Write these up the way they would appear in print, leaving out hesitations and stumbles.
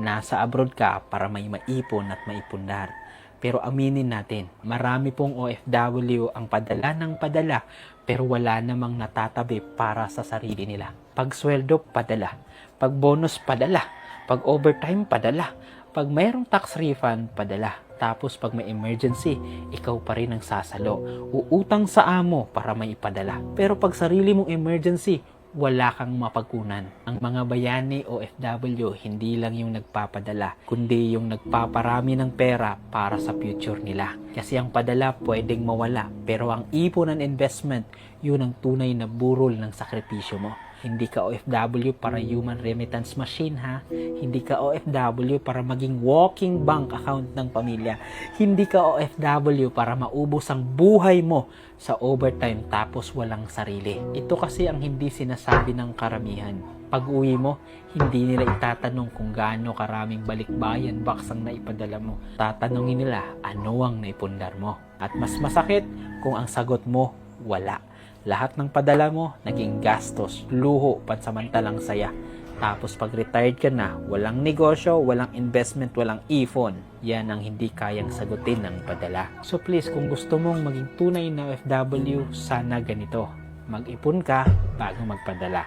Nasa abroad ka para may maipon at maipundar. Pero aminin natin, marami pong OFW ang padala ng padala pero wala namang natatabi para sa sarili nila. Pag sweldo, padala. Pag bonus, padala. Pag overtime, padala. Pag mayroong tax refund, padala. Tapos pag may emergency, ikaw pa rin ang sasalo. Uutang sa amo para may ipadala. Pero pag sarili mong emergency, wala kang mapagkunan. Ang mga bayani o OFW hindi lang yung nagpapadala, kundi yung nagpaparami ng pera para sa future nila. Kasi ang padala pwedeng mawala, pero ang ipon and investment, yun ang tunay na burol ng sakripisyo mo. Hindi ka OFW para human remittance machine ha. Hindi ka OFW para maging walking bank account ng pamilya. Hindi ka OFW para maubos ang buhay mo sa overtime tapos walang sarili. Ito kasi ang hindi sinasabi ng karamihan. Pag uwi mo, hindi nila itatanong kung gaano karaming balikbayan box ang naipadala mo. Tatanungin nila ano ang naipundar mo. At mas masakit kung ang sagot mo, wala. Lahat ng padala mo, naging gastos, luho, pansamantalang saya. Tapos pag retired ka na, walang negosyo, walang investment, walang ipon. Yan ang hindi kayang sagutin ng padala. So please, kung gusto mong maging tunay na OFW, sana ganito. Mag-ipon ka bago magpadala.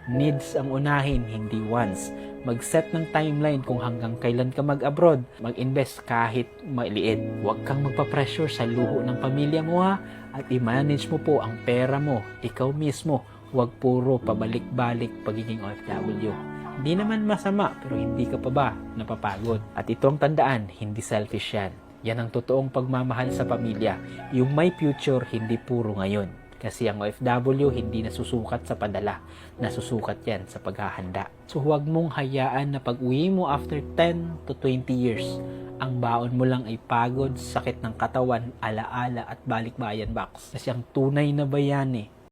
Needs ang unahin, hindi wants. Mag-set ng timeline kung hanggang kailan ka mag-abroad. Mag-invest kahit maliit. Huwag kang magpa-pressure sa luho ng pamilya mo ha. At i-manage mo po ang pera mo, ikaw mismo. Huwag puro pabalik-balik pagiging OFW. Hindi naman masama, pero hindi ka pa ba napapagod? At itong tandaan, hindi selfish yan. Yan ang totoong pagmamahal sa pamilya. Yung may future, hindi puro ngayon. Kasi ang OFW hindi nasusukat sa padala. Nasusukat yan sa paghahanda. So huwag mong hayaan na pag-uwi mo after 10 to 20 years, ang baon mo lang ay pagod, sakit ng katawan, alaala at balikbayan box. Kasi ang tunay na bayani,